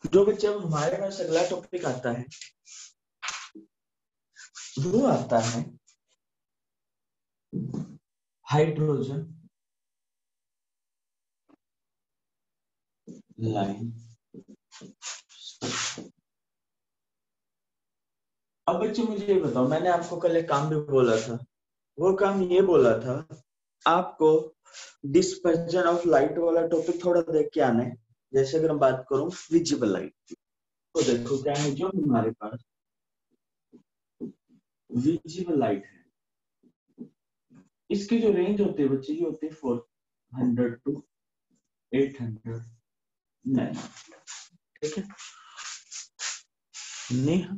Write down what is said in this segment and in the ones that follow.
जो बच्चे अब हमारे पास अगला टॉपिक आता है वो आता है हाइड्रोजन लाइन। अब बच्चे मुझे ये बताओ, मैंने आपको कल एक काम भी बोला था, वो काम ये बोला था आपको डिस्पर्जन ऑफ लाइट वाला टॉपिक थोड़ा देख के आना है। जैसे अगर हम बात करूं विजिबल लाइट की, तो देखो क्या है, जो हमारे पास विजिबल लाइट है इसकी जो रेंज होती है बच्चे, ये होती है 400 टू 800 नैनो। ठीक है, नेहा,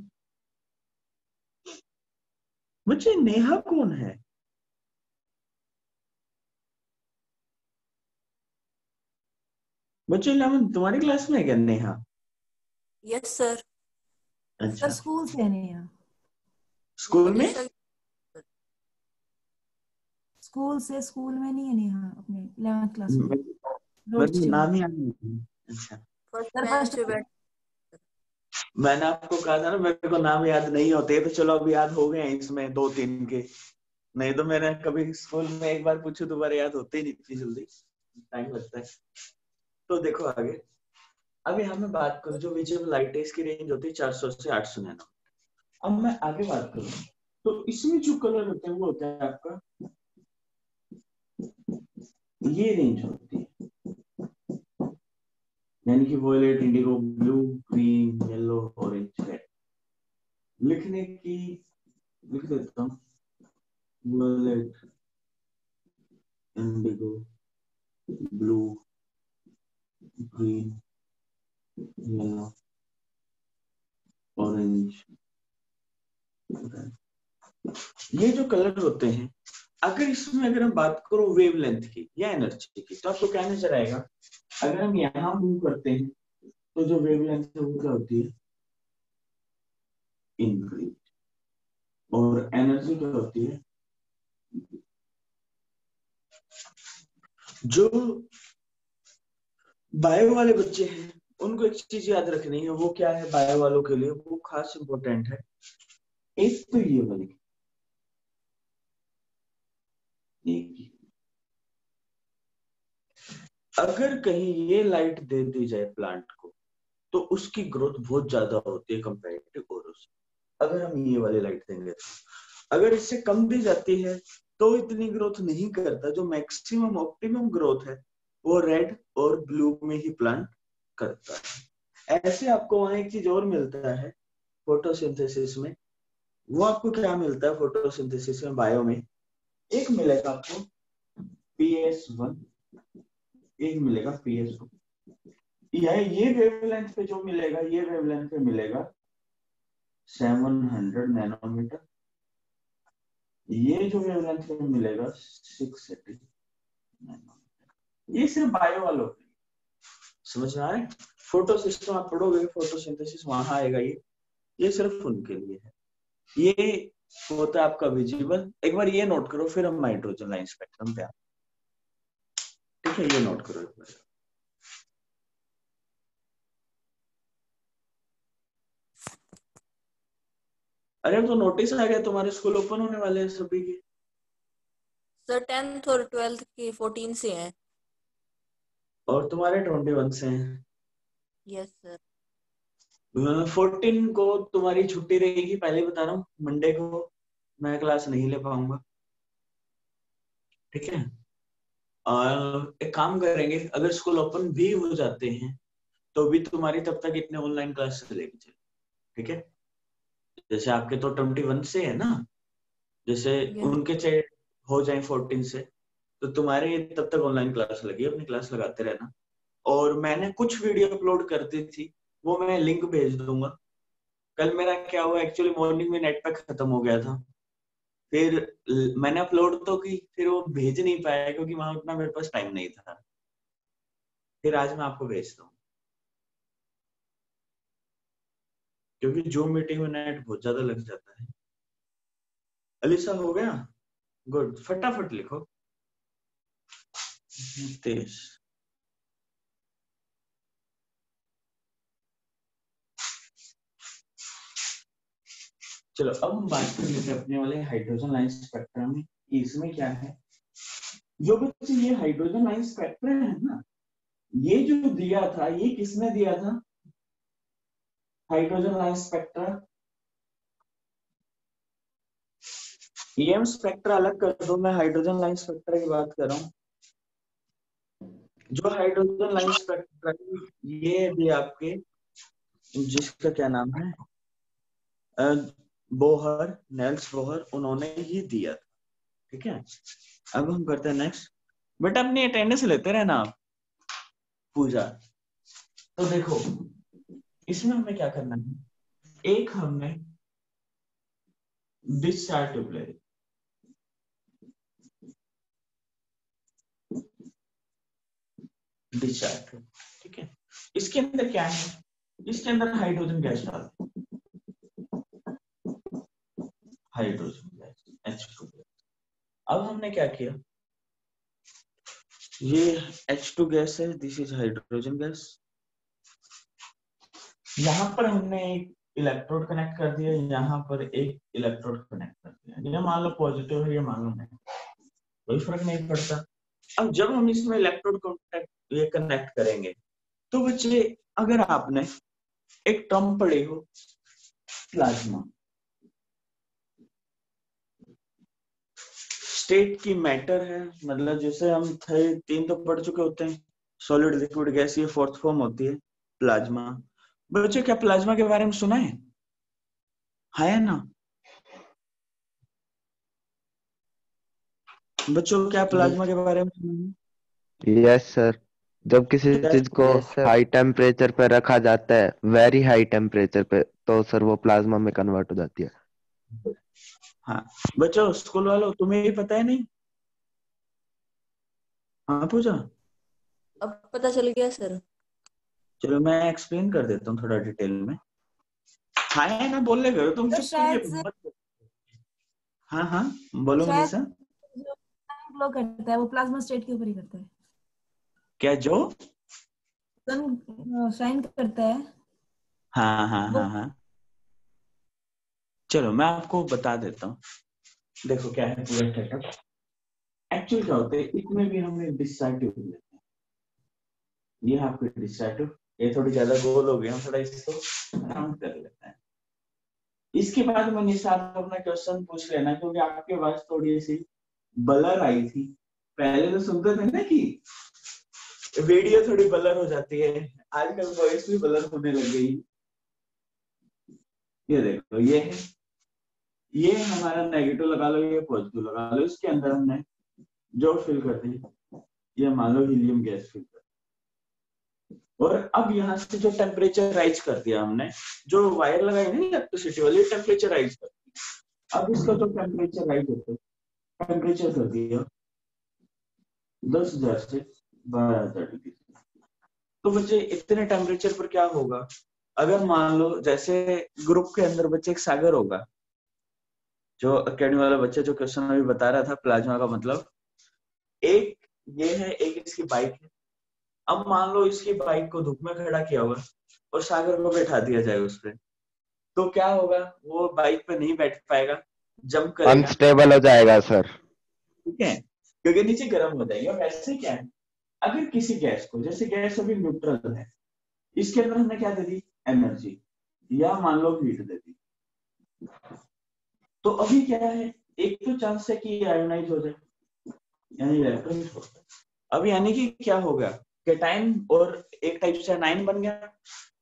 बच्चे नेहा कौन है? बच्चे तुम्हारी क्लास में है क्या नेहा? Yes sir. सर अच्छा, स्कूल से है नेहा। स्कूल में? स्कूल में नहीं है नेहा, अपने 11th क्लास में मतलब रोज नाम ही याद नहीं। अच्छा, सर फर्स्ट बैठ। मैंने आपको कहा था ना मेरे को नाम याद नहीं होते, तो चलो अब याद हो गए हैं इसमें 2-3 के। नहीं तो मैंने कभी स्कूल में एक बार पूछू दोबारा याद होते ही नहीं इतनी जल्दी, टाइम लगता है। तो देखो आगे, अब यहाँ मैं बात करूँ जो विजिबल लाइट है इसकी रेंज होती है 400 से 800 नैनो। अब मैं आगे बात करूँ तो इसमें जो कलर होते हैं वो होता है आपका, ये रेंज होती है, यानी कि violet, indigo, blue, green, yellow, orange, red. लिखने की लिख देता हूँ, violet, indigo, blue, green, yellow, orange, ये जो कलर होते हैं, अगर इसमें अगर हम बात करो वेवलेंथ की या एनर्जी की, तो आपको क्या नजर आएगा? अगर हम यहाँ मूव करते हैं तो जो वेवलेंथ है वो क्या होती है? इंक्रीज। और एनर्जी क्या होती है? जो बायो वाले बच्चे हैं उनको एक चीज याद रखनी है, वो क्या है बायो वालों के लिए वो खास इंपॉर्टेंट है। एक तो ये वाली, अगर कहीं ये लाइट दे दी जाए प्लांट को तो उसकी ग्रोथ बहुत ज्यादा होती है कंपैरेटिव औरों से। अगर हम ये वाली लाइट देंगे तो अगर इससे कम दी जाती है तो इतनी ग्रोथ नहीं करता। जो मैक्सिमम ऑप्टिमम ग्रोथ है वो रेड और ब्लू में ही प्लांट करता है। ऐसे आपको वहां एक चीज और मिलता है फोटोसिंथेसिस में। वो आपको क्या मिलता है फोटोसिंथेसिस में बायो में? एक मिलेगा आपको PS1, एक मिलेगा PS2। ये वेवलेंथ पे जो मिलेगा, ये वेवलेंथ पे मिलेगा 700 नैनोमीटर। ये जो वेवलेंथ पे मिलेगा 680 नैनोमीटर। ये सिर्फ बायो वालों के, समझ में आ रहा है? फोटो सिस्टम आप पढ़ोगे, फोटोसिंथेसिस वहां आएगा। ये सिर्फ उनके लिए है। ये होता है आपका विजिबल। एक बार ये नोट करो, फिर हम हाइड्रोजन लाइन स्पेक्ट्रम पे आते हैं। ठीक है, ये नोट करो एक बार। अरे तो नोटिस आ गया, तुम्हारे स्कूल ओपन होने वाले हैं सभी के। सर 10th और 12th की 14 से हैं। और तुम्हारे 21 से हैं। Yes sir. 14 को तुम्हारी छुट्टी रहेगी, पहले ही बता रहा हूँ, मंडे को मैं क्लास नहीं ले पाऊंगा। ठीक है, और एक काम करेंगे, अगर स्कूल ओपन भी हो जाते हैं तो भी तुम्हारी तब तक इतने ऑनलाइन क्लास चलेगी। ठीक है, जैसे आपके तो 21 से है ना, जैसे यस। उनके चाहे हो जाए 14 से, तो तुम्हारे तब तक ऑनलाइन क्लास लगी, अपनी क्लास लगाते रहना। और मैंने कुछ वीडियो अपलोड कर दी थी, वो मैं लिंक भेज दूंगा। कल मेरा क्या हुआ, एक्चुअली मॉर्निंग में नेट पैक खत्म हो गया था, फिर मैंने अपलोड तो की, फिर वो भेज नहीं पाया क्योंकि वहां उतना मेरे पास टाइम नहीं था। फिर आज मैं आपको भेजता हूँ, क्योंकि जूम मीटिंग में नेट बहुत ज्यादा लग जाता है। अलीसा हो गया? गुड, फटाफट लिखो। 23 चलो अब हम बात कर लेते हैं अपने वाले हाइड्रोजन लाइन स्पेक्ट्रम में कि इसमें क्या है। जो बच्चे ये हाइड्रोजन लाइन स्पेक्ट्रम है ना, ये जो दिया था ये किसने दिया था? Hydrogen line spectra. EM spectra अलग कर दो, मैं हाइड्रोजन लाइन स्पेक्ट्रा की बात कर रहा हूँ। जो हाइड्रोजन लाइन स्पेक्ट्रा ये भी आपके, जिसका क्या नाम है, बोहर, नेल्स बोहर, उन्होंने ही दिया था। ठीक है, अब हम करते हैं नेक्स्ट। बेटा अपनी अटेंडेंस लेते रहना आप। पूजा, तो देखो इसमें हमें क्या करना है, एक हमने डिस्चार्ज ट्यूब ले, डिस्चार्ज ट्यूब, ठीक है। इसके अंदर क्या है, इसके अंदर हाइड्रोजन गैस डाल, हाइड्रोजन गैस H2 गैस। अब हमने क्या किया, ये H2 गैस है, दिस इज हाइड्रोजन गैस। यहाँ पर हमने एक इलेक्ट्रोड कनेक्ट कर दिया, यहाँ पर एक इलेक्ट्रोड कनेक्ट कर दिया। ये मान लो पॉजिटिव है, ये मान लो नेगेटिव, कोई फर्क नहीं पड़ता। अब जब हम इसमें इलेक्ट्रोड कॉन्टेक्ट ये कनेक्ट करेंगे तो बच्चे, अगर आपने एक टर्म पढ़ी हो प्लाज्मा, स्टेट की मैटर है, मतलब जैसे हम थे 3 तो पढ़ चुके होते हैं, सॉलिड, लिक्विड, गैस, ये 4th फॉर्म होती है प्लाज्मा। बच्चे क्या प्लाज्मा के बारे में सुना है ना? बच्चों क्या प्लाज्मा के बारे में सुना है? यस सर, जब किसी चीज को हाई टेम्परेचर पे रखा जाता है, वेरी हाई टेम्परेचर पे, तो सर वो प्लाज्मा में कन्वर्ट हो जाती है। हाँ बच्चों, स्कूल वालों तुम्हें ये पता है नहीं? हाँ पूजा, अब पता चल गया सर। चलो मैं एक्सप्लेन कर देता हूँ थोड़ा डिटेल में। हाँ है ना, बोल ले करो तुम, तो चुप शायद करिए से मत। हाँ हाँ बोलो शायद मनीषा। जो ग्लो करता है वो प्लाज्मा स्टेट के ऊपर ही करता है। क्या जो सन शाइन करता है हाँ हाँ वो। हाँ हाँ, चलो मैं आपको बता देता हूँ। देखो क्या है पूरा सेटअप। एक्चुअली क्या होता है, इसमें भी हम एक डिस्चार्ज ट्यूब लेते हैं, ये आपके डिस्चार्ज ट्यूब, ये थोड़ी ज्यादा गोल हो गई, हम थोड़ा इसको राउंड कर लेते हैं। इसके बाद मनीषा आप अपना क्वेश्चन पूछ लेना, क्योंकि आपकी आवाज थोड़ी सी ब्लर आई थी। पहले तो सुनते थे ना कि वीडियो थोड़ी ब्लर हो जाती है, आजकल वॉइस भी ब्लर होने लग गई। ये देखो, ये है, ये हमारा नेगेटिव लगा लो, ये पॉजिटिव लगा लो। इसके अंदर हमने जो फिल कर दी, ये मान लो हीलियम गैस फिल कर, और अब यहाँ से जो टेम्परेचर राइज कर दिया हमने, जो वायर लगाई ना इलेक्ट्रिसिटी वाली, टेम्परेचर राइज कर दिया। अब इसका जो टेम्परेचर राइज होता है, टेम्परेचर कर दिया 10,000 से 12,000 डिग्री। तो बच्चे इतने टेम्परेचर पर क्या होगा, अगर मान लो जैसे ग्रुप के अंदर बच्चे एक सागर होगा, जो अकेडमी वाला बच्चा जो क्वेश्चन अभी बता रहा था प्लाज्मा का मतलब, एक ये है, एक इसकी बाइक है। अब मान लो इसकी बाइक को धूप में खड़ा किया हुआ और सागर को बैठा दिया जाए उस पर, तो क्या होगा, वो बाइक पे नहीं बैठ पाएगा, जंप करेगा, अनस्टेबल हो जाएगा सर। ठीक है, क्योंकि नीचे गर्म हो जाएगा। वैसे क्या है, अगर किसी गैस को, जैसे गैस अभी न्यूट्रल है, इसके अंदर हमने क्या दे दी, एनर्जी, या मान लो हीट दे दी, तो अभी क्या है, एक तो चांस है कि आयोनाइज हो जाए, यानी इलेक्ट्रॉन छोड़ता है। अब यानी कि क्या होगा, कैटाइन और एक टाइप से आयन बन गया।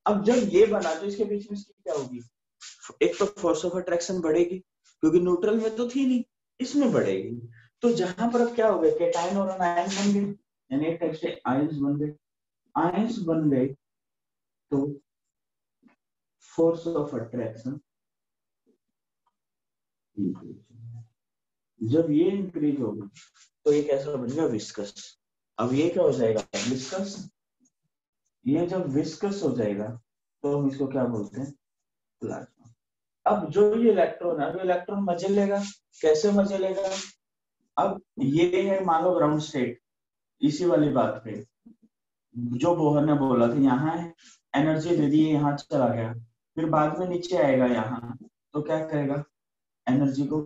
अब जब ये बना तो इसके बीच में इसकी क्या होगी, एक तो फोर्स ऑफ अट्रैक्शन बढ़ेगी, क्योंकि न्यूट्रल में तो थी नहीं, इसमें बढ़ेगी। तो जहां पर अब क्या हो गया, कैटाइन और आयन बन गए, यानी एक टाइप से आयंस बन गए। आयंस बन गए तो फोर्स ऑफ अट्रैक्शन जब ये इंक्रीज होगा तो ये कैसा बनेगा, विस्कस। अब ये क्या हो जाएगा, विस्कस। ये जब विस्कस हो जाएगा तो हम इसको क्या बोलते हैं, प्लाज्मा। अब जो ये इलेक्ट्रॉन है, इलेक्ट्रॉन मजे लेगा, कैसे मजे लेगा, अब ये है मान लो ग्राउंड स्टेट, इसी वाली बात पे जो बोहर ने बोला था, यहाँ है एनर्जी दे दी, यहाँ चला गया, फिर बाद में नीचे आएगा यहाँ, तो क्या करेगा, एनर्जी को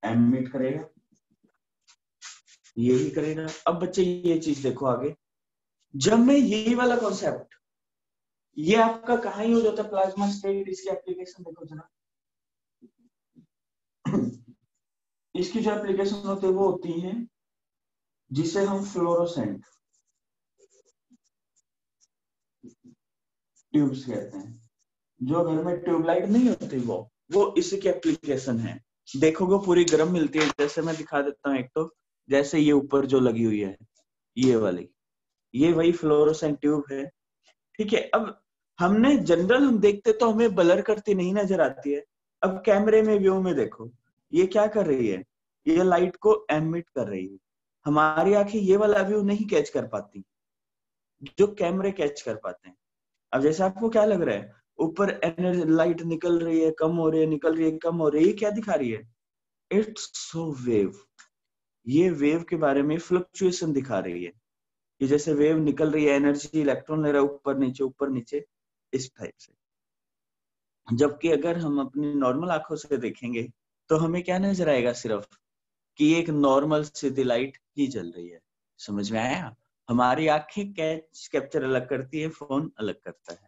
एमिट करेगा, ये ही करेगा। अब बच्चे ये चीज देखो आगे, जब मैं ये वाला कॉन्सेप्ट, ये आपका कहाँ यूज होता है, प्लाज्मा स्टेट, इसकी एप्लीकेशन देखो जरा। इसकी जो एप्लीकेशन होती है वो होती है जिसे हम फ्लोरोसेंट ट्यूब्स कहते हैं। जो घर में ट्यूबलाइट नहीं होती वो इसी की एप्लीकेशन है। देखोगे पूरी गर्म मिलती है, जैसे मैं दिखा देता हूँ एक, तो जैसे ये ऊपर जो लगी हुई है ये वाली, ये वही फ्लोरोसेंट ट्यूब है, ठीक है। अब हमने जनरल हम देखते तो हमें ब्लर करती नहीं नजर आती है। अब कैमरे में व्यू में देखो, ये क्या कर रही है, ये लाइट को एमिट कर रही है। हमारी आंखें ये वाला व्यू नहीं कैच कर पाती, जो कैमरे कैच कर पाते हैं। अब जैसे आपको क्या लग रहा है, ऊपर एनर्जी लाइट निकल रही है, कम हो रही है, निकल रही है, कम हो रही है, ये क्या दिखा रही है, इट्स सो वेव। ये वेव के बारे में फ्लक्चुएशन दिखा रही है कि जैसे वेव निकल रही है, एनर्जी इलेक्ट्रॉन ले रहा है ऊपर नीचे इस टाइप से। जबकि अगर हम अपनी नॉर्मल आंखों से देखेंगे तो हमें क्या नजर आएगा, सिर्फ कि एक नॉर्मल सीधी लाइट ही जल रही है। समझ में आया? हमारी आंखें कैप्चर अलग करती है, फोन अलग करता है।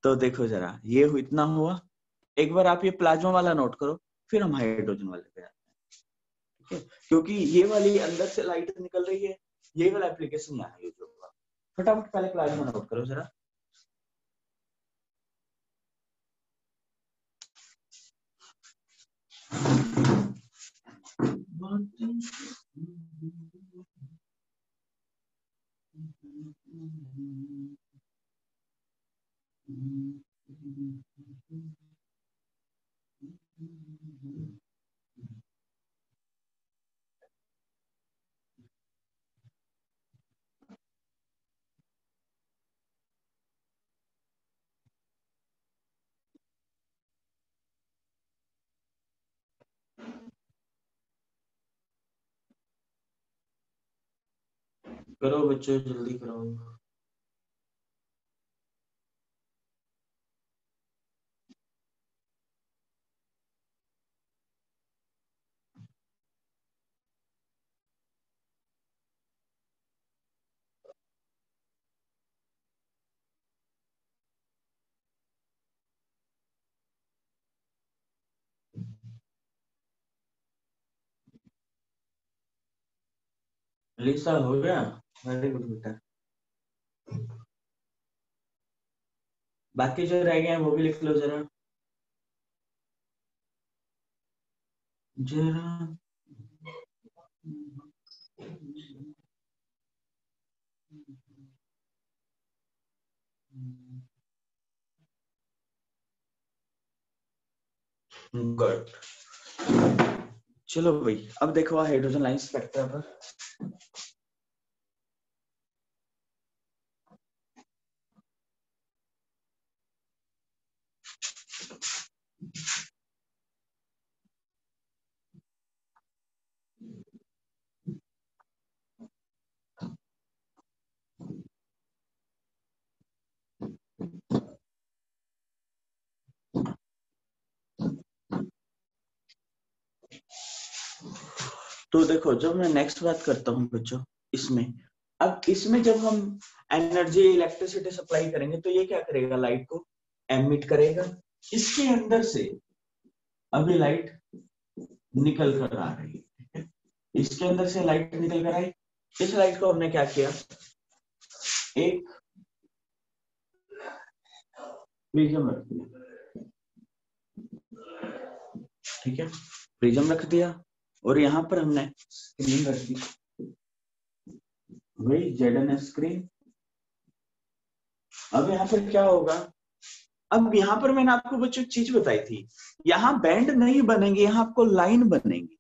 तो देखो जरा, ये इतना हुआ। एक बार आप ये प्लाज्मा वाला नोट करो, फिर हम हाइड्रोजन वाले पे आते हैं, ठीक है। क्योंकि ये वाली अंदर से लाइट निकल रही है, ये वाला एप्लीकेशन यहाँ यूज होगा। फटाफट पहले प्लाज्मा नोट करो जरा। करो बच्चों, जल्दी करो। लिसा हो गया, वेरी गुड बेटा। बाकी जो रह गए हैं वो भी लिख लो जरा जरा। गुड। चलो भाई, अब देखो हाइड्रोजन लाइन स्पेक्ट्रा पर। तो देखो, जब मैं नेक्स्ट बात करता हूँ बच्चों इसमें, अब इसमें जब हम एनर्जी इलेक्ट्रिसिटी सप्लाई करेंगे तो ये क्या करेगा, लाइट को एमिट करेगा। इसके अंदर से अभी लाइट निकल कर आ रही है, इसके अंदर से लाइट निकल कर आई। इस लाइट को हमने क्या किया, एक प्रिज्म रख दिया, ठीक है, प्रिज्म रख दिया। और यहाँ पर हमने स्क्रीन रख दी, वही ZNS स्क्रीन। अब यहाँ पर क्या होगा, अब यहाँ पर मैंने आपको बच्चों चीज बताई थी, यहाँ बैंड नहीं बनेंगे, यहाँ आपको लाइन बनेंगी।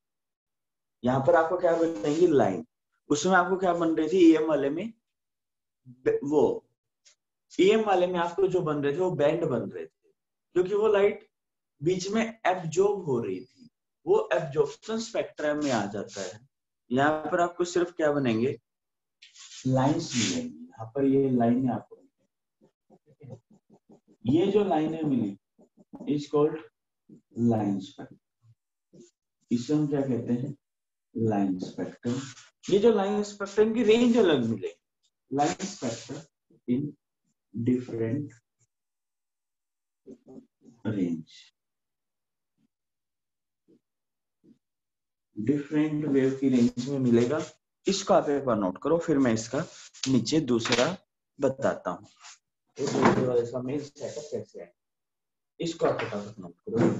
यहाँ पर आपको क्या बनेगी, लाइन। उसमें आपको क्या बन रही थी, EM वाले में, वो EM वाले में आपको जो बन रहे थे वो बैंड बन रहे थे, क्योंकि वो लाइट बीच में एब्जॉर्ब हो रही थी, वो एब्जॉर्प्शन स्पेक्ट्रम में आ जाता है। यहाँ पर आपको सिर्फ क्या बनेंगे, लाइन्स मिलेंगी। यहाँ पर ये लाइनें आपको, ये जो लाइनें मिली इज कॉल्ड लाइन स्पेक्ट्रम, इसे हम क्या कहते हैं, लाइन स्पेक्ट्रम। ये जो लाइन स्पेक्ट्रम की रेंज अलग मिलेगी, line spectrum in different range, different wave की रेंज में मिलेगा। इसको आप एक बार नोट करो, फिर मैं इसका नीचे दूसरा बताता हूँ। तो दूसरे वाले इसका मेन सेटअप कैसे है, इसको आप फटाफट नोट करो।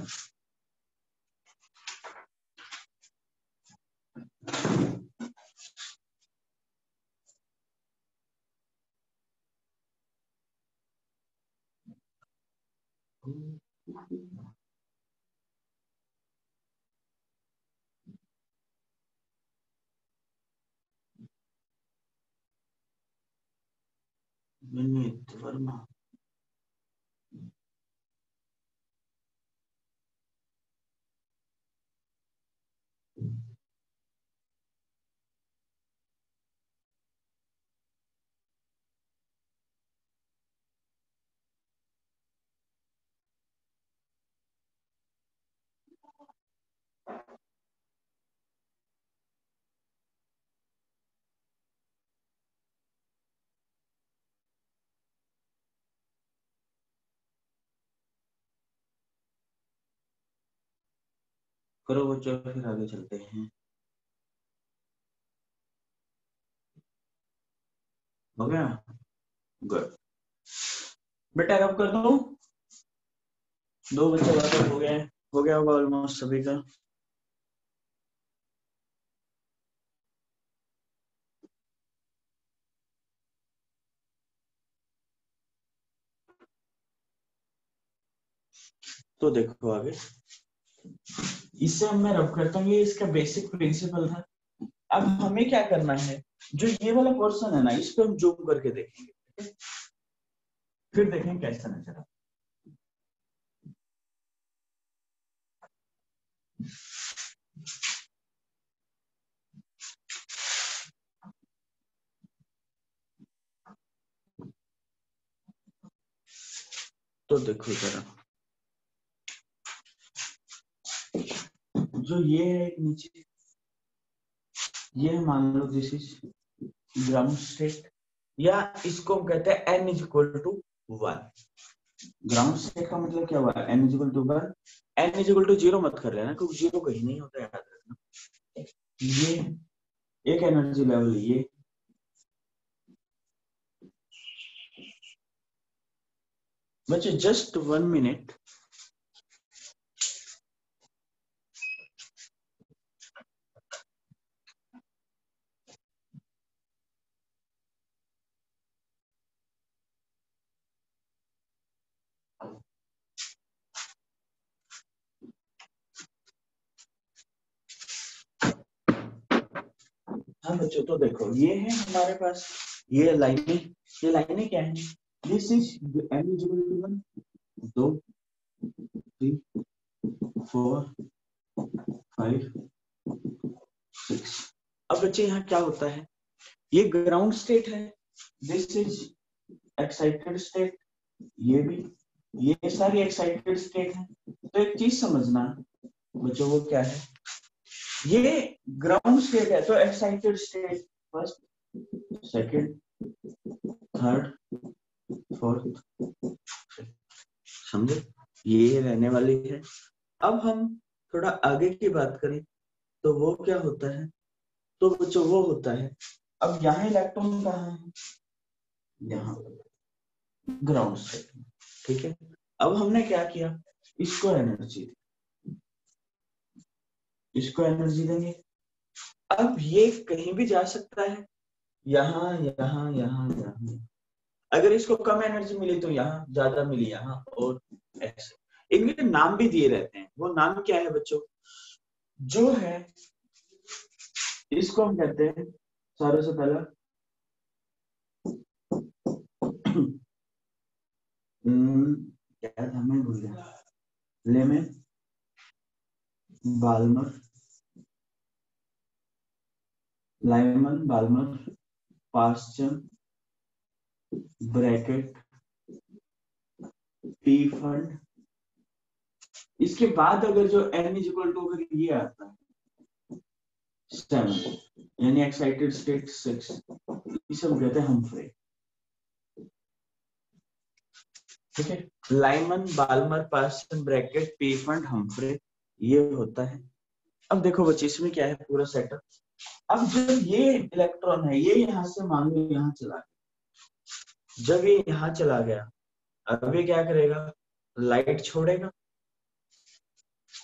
विनीत वर्मा, करो बच्चों, फिर आगे चलते हैं। हो गया, गुड। बेटा अब कर दो, दो बच्चे वापस हो गया होगा ऑलमोस्ट सभी का। तो देखो आगे, इससे मैं रब करता हूँ, ये इसका बेसिक प्रिंसिपल था। अब हमें क्या करना है, जो ये वाला पोर्शन है ना, इस पे हम जूम करके देखेंगे, फिर देखेंगे कैसा नजर आता। तो देखो जरा, जो ये है एक नीचे, ये मान लो दिस इज ग्राउंड स्टेट, या इसको हम कहते हैं n is equal to 1। Ground state का मतलब क्या हुआ, n is equal to 1। n is equal to 0 मत कर लेना, क्योंकि 0 कहीं नहीं होता, याद रखना। ये एक एनर्जी लेवल, ये बच्चे जस्ट 1 मिनट। हाँ बच्चों, तो देखो ये है हमारे पास, ये लाइनें क्या है, this is n is equal to 1, 2 3 4 5 6। अब बच्चे यहाँ क्या होता है, ये ग्राउंड स्टेट है, दिस इज एक्साइटेड स्टेट, ये भी, ये सारी एक्साइटेड स्टेट है। तो एक चीज समझना बच्चों, वो क्या है, ये ग्राउंड स्टेट है, तो excited state first, second, third, fourth, समझे, ये रहने वाली है। अब हम थोड़ा आगे की बात करें, तो वो क्या होता है, तो बच्चों वो होता है, अब यहाँ इलेक्ट्रॉन कहाँ है, यहाँ ग्राउंड स्टेट में, ठीक है। अब हमने क्या किया, इसको एनर्जी दी, इसको एनर्जी देंगे। अब ये कहीं भी जा सकता है, यहाँ यहाँ यहाँ यहाँ, अगर इसको कम एनर्जी मिली तो यहाँ, ज्यादा मिली यहाँ, और ऐसे इनके नाम भी दिए रहते हैं। वो नाम क्या है बच्चों, जो है इसको हम कहते हैं, सारों से पहला क्या था, मैं भूल गया, Lyman, Balmer, Lyman, Balmer, Paschen, Brackett, टी फंड, इसके बाद अगर जो n इज इक्वल टू अगर ये आता है 7 यानी एक्साइटेड स्टेट 6, इसे हम कहते हैं हम्फ्रे। ठीक है, Lyman, Balmer, Paschen, Brackett, Pfund, Humphrey, ये होता है। अब देखो बच्चे इसमें क्या है पूरा सेटअप। अब जब ये इलेक्ट्रॉन है ये यहाँ से मान लो यहाँ चला गया, जब ये यहाँ चला गया अब ये क्या करेगा, लाइट छोड़ेगा।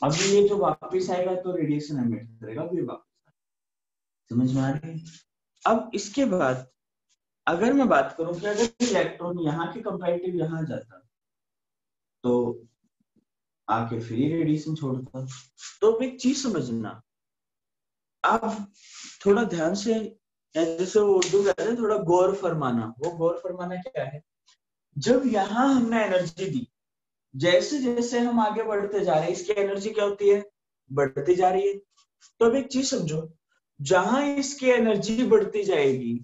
अब ये जो वापस आएगा तो रेडिएशन एमिट करेगा, अब ये वापस। समझ में आ रही है? अब इसके बाद अगर मैं बात करूं कि अगर इलेक्ट्रॉन यहाँ के कंपैरेटिव यहाँ जाता तो आके फ्री रेडिएशन छोड़ता। तो अब एक चीज समझना, अब थोड़ा ध्यान से, जैसे वो उर्दू कहते हैं थोड़ा गौर फरमाना। वो गौर फरमाना क्या है, जब यहाँ हमने एनर्जी दी, जैसे जैसे हम आगे बढ़ते जा रहे हैं इसकी एनर्जी क्या होती है, बढ़ती जा रही है। तो अब एक चीज समझो, जहां इसकी एनर्जी बढ़ती जाएगी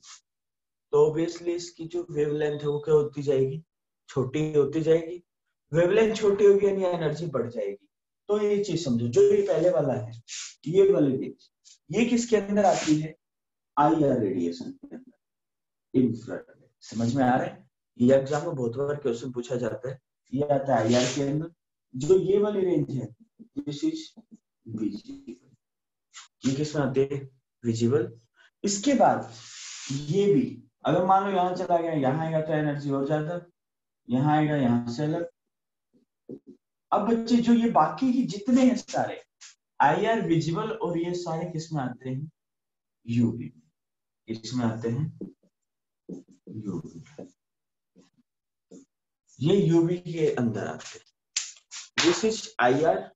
तो ऑब्वियसली इसकी जो वेवलेंथ है वो क्या होती जाएगी, छोटी होती जाएगी। वेवलेंथ छोटी होगी यानी एनर्जी बढ़ जाएगी। तो ये चीज समझो, जो ये पहले वाला है ये वाली चीज, ये किसके अंदर आती है, आईआर रेडिएशन के अंदर, इंफ्रारेड। समझ में आ रहा है? ये एग्जाम में बहुत बार क्वेश्चन पूछा जाता है, ये आता है आईआर के अंदर। जो ये वाली रेंज है दिस इज विजिबल, ये किसमें आती है, विजिबल। इसके बाद ये भी अगर मान लो यहाँ चला गया, यहाँ आएगा तो एनर्जी और ज्यादा, यहाँ आएगा यहाँ से अलग। अब बच्चे जो ये बाकी की जितने हैं सारे आईआर, विजिबल और ये सारे किसमें आते हैं, यूवी, इसमें आते हैं यूवी, ये यूवी के अंदर आते हैं। This is IR,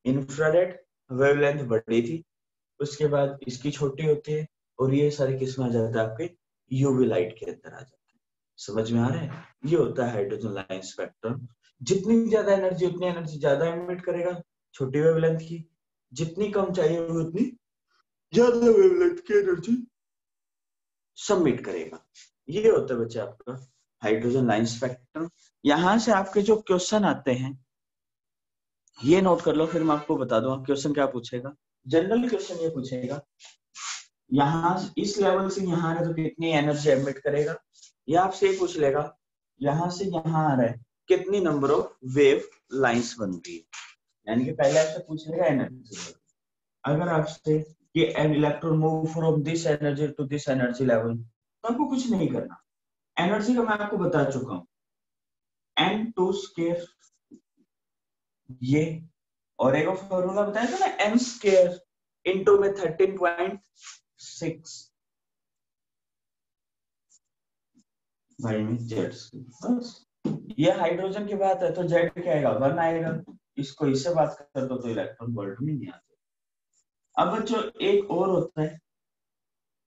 infrared, wavelength बड़ी थी, उसके बाद इसकी छोटी होती है और ये सारे किसमें आ जाते हैं, आपके यूवी लाइट के अंदर आ जाते हैं। समझ में आ रहा है? ये होता है हाइड्रोजन लाइन स्पेक्ट्रम। जितनी ज्यादा एनर्जी उतनी एनर्जी ज्यादा एमिट करेगा छोटी वेवलेंथ की, जितनी कम चाहिए उतनी ज्यादा वेवलेंथ की एनर्जी सबमिट करेगा। ये होता है बच्चे आपका हाइड्रोजन लाइन स्पेक्ट्रम। यहां से आपके जो क्वेश्चन आते हैं ये नोट कर लो, फिर मैं आपको बता दूंगा क्वेश्चन क्या पूछेगा। जनरल क्वेश्चन ये पूछेगा, यहाँ इस लेवल से यहाँ आ रहा है तो कितनी एनर्जी एमिट करेगा। ये आपसे ये पूछ लेगा, यहाँ से यहाँ आ रहा है कितनी नंबर ऑफ वेव लाइंस बन रही है, यानी कि पहले आपसे पूछ लेगा एनर्जी। अगर आपसे ये an electron move from this energy to this energy level, तो आपको कुछ नहीं करना। एनर्जी का मैं आपको बता चुका हूँ, n2 स्क्वायर ये, और एक फॉर्मूला बताया था ना n स्क्वायर इनटू में 13.6 भाई में जेड। बस ये हाइड्रोजन की बात है तो जेड क्या आएगा, 1 आएगा। इसको इससे बात कर दो तो इलेक्ट्रॉन वोल्ट में नहीं आते। अब बच्चों एक और होता है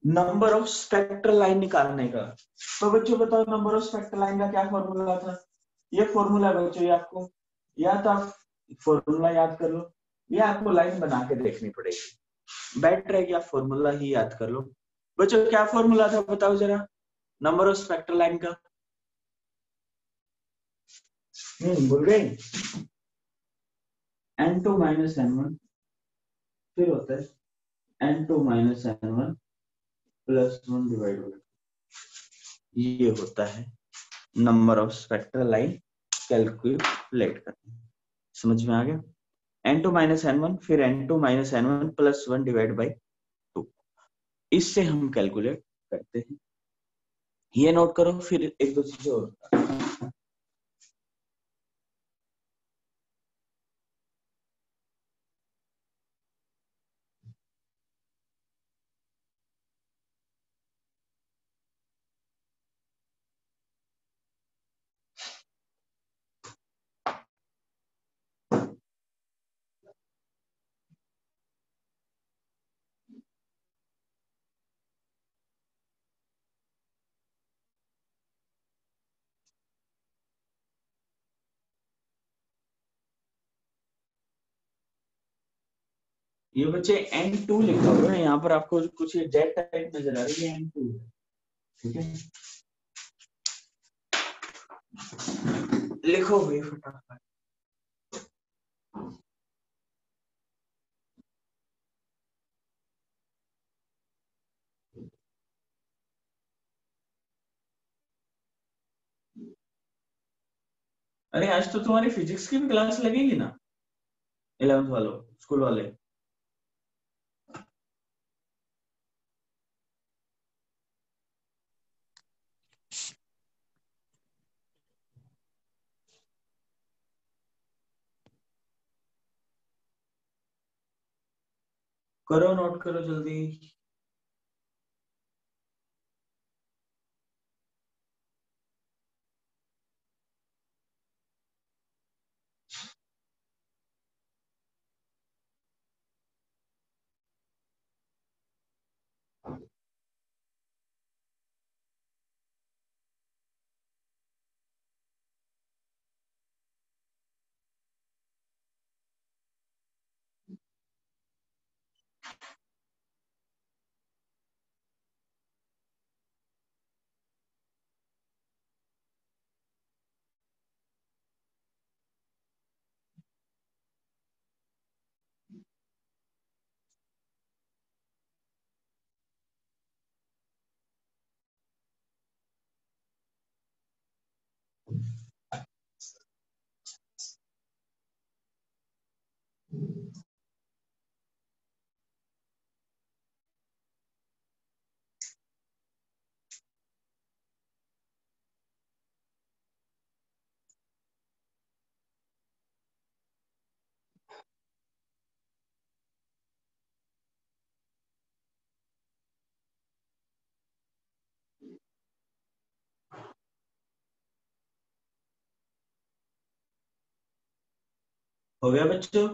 नंबर ऑफ स्पेक्ट्रल लाइन निकालने का। तो बच्चों बताओ नंबर ऑफ स्पेक्ट्रल लाइन का क्या फॉर्मूला था। ये फॉर्मूला बच्चों ये आपको या तो आप फॉर्मूला याद कर लो या आपको लाइन बना के देखनी पड़ेगी। बेटर है कि आप फॉर्मूला ही याद कर लो। बच्चों क्या फॉर्मूला था बताओ जरा नंबर ऑफ स्पेक्ट्रल लाइन का। बोल गए n2 माइनस n1, फिर होता है n2 minus n1 plus 1 divide by, ये होता है number of spectral line calculate करना। समझ में आ गया? n2 माइनस n1 फिर n2 minus n1 plus 1 divide by 2, इससे हम कैलकुलेट करते हैं। ये नोट करो। फिर एक दो चीजें और, ये बच्चे n2 लिखा हुआ है यहाँ पर, आपको कुछ जेड टाइप नजर आ रही है n2, ठीक है लिखो भाई फटाफट। अरे आज तो तुम्हारी फिजिक्स की भी क्लास लगेगी ना, 11th वालों, स्कूल वाले। करो, नोट करो जल्दी। हो गया बच्चों?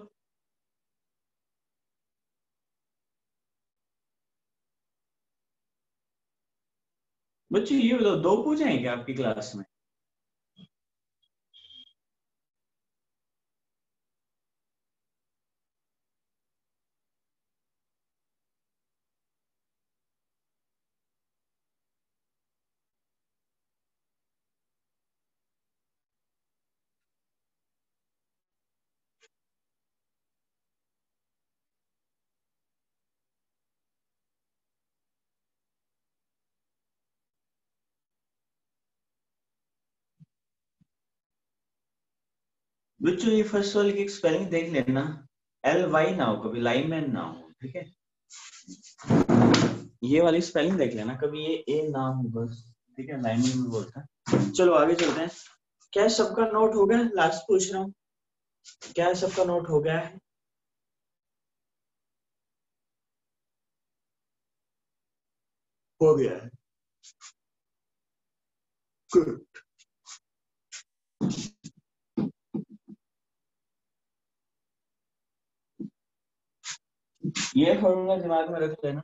बच्चों ये बताओ, 2 पूछे हैं क्या आपकी क्लास में? बच्चों ये फर्स्ट वाले की स्पेलिंग देख लेना, LY ना हो, कभी लाइमैन ना हो, ठीक है? ये वाली स्पेलिंग देख लेना, कभी ये ए ना हो बस, ठीक है? लाइमैन में बोलता है। चलो आगे चलते हैं। क्या सबका नोट हो गया? लास्ट पूछ रहा हूँ, क्या सबका नोट हो गया है? हो गया है, गुड। ये फॉर्मूला दिमाग में रख लेना,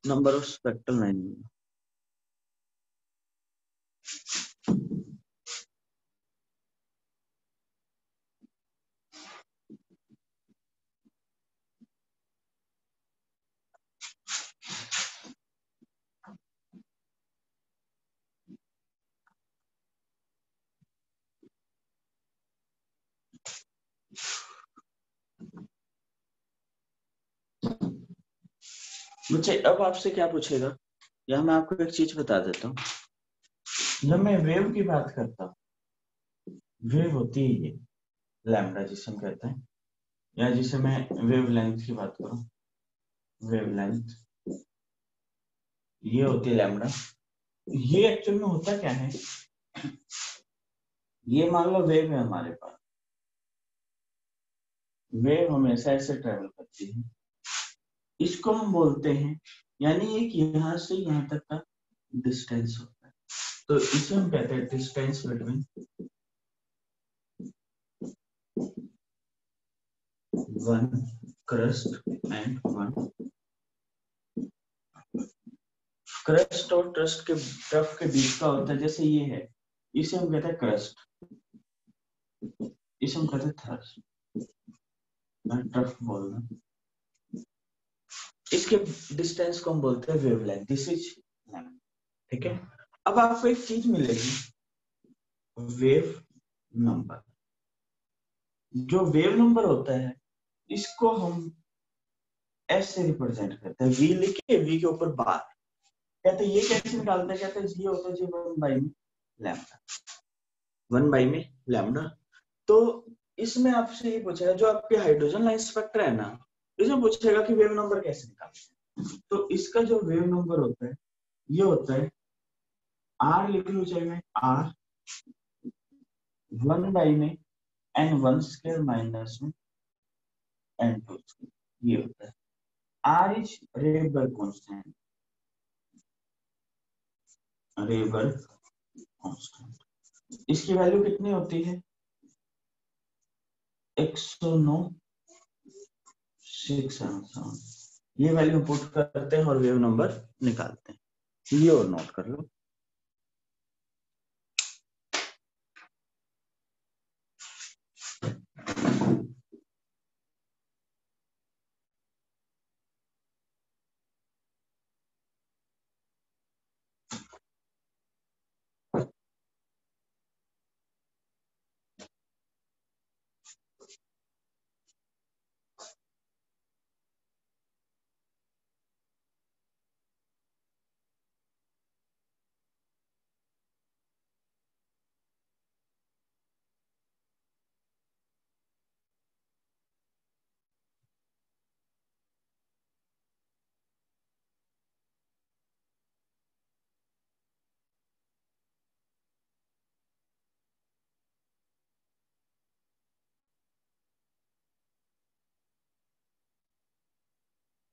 नंबर ऑफ स्पेक्ट्रल लाइन। मुझे अब आपसे क्या पूछेगा, या मैं आपको एक चीज बता देता हूँ। जब मैं वेव की बात करता हूँ, वेव होती है ये लैम्डा जिसे हम कहते हैं, या जिसे मैं वेव लेंथ की बात करूं, वेव लेंथ, ये होती है लैम्डा। ये एक्चुअल में होता क्या है, ये मान लो वेव है हमारे पास, वेव हमेशा ऐसे ट्रेवल करती है, इसको हम बोलते हैं, यानी एक यहां से यहां तक का डिस्टेंस होता है, तो इसे हम कहते हैं distance between one crust and one. Crust और ट्रस्ट के टफ के बीच का होता है, जैसे ये है, इसे हम कहते हैं क्रस्ट, इसे हम कहते हैं थ्रस्ट, टफ बोलना। इसके डिस्टेंस को हम बोलते हैं वेवलेंथ, दिस इज लेंथ, ठीक है? अब आपको एक चीज मिलेगी, वेव नंबर। जो वेव नंबर होता है, इसको हम एस से रिप्रेजेंट करते हैं, वी लिख के, वी के ऊपर बार, कहते हैं ये कैसे निकालते हैं, कहते हैं ये होता है जी 1/में लैम्डा, 1/में लैम्डा। तो इसमें आपसे ये पूछेगा, जो आपके हाइड्रोजन लाइन स्पेक्ट्रा है ना, इसमें पूछेगा कि वेव नंबर कैसे निकालते हैं। तो इसका जो वेव नंबर होता है ये होता है आर, लिख लो चाहे आर 1 बाई में n1 स्क्वायर माइनस में n2 स्क्वायर, ये होता है। R is Rydberg constant, Rydberg constant. इसकी वैल्यू कितनी होती है 109,677। ये वैल्यू पुट करते हैं और वेव नंबर निकालते हैं। ये और नोट कर लो।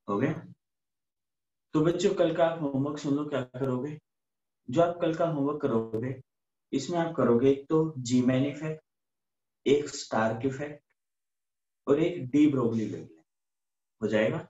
हो गया। तो बच्चों कल का आप होमवर्क सुन लो, क्या करोगे। जो आप कल का होमवर्क करोगे इसमें आप करोगे एक तो जी मैन इफेक्ट, एक स्टार्क इफेक्ट और एक डी ब्रोगली वेवलेंथ। हो जाएगा।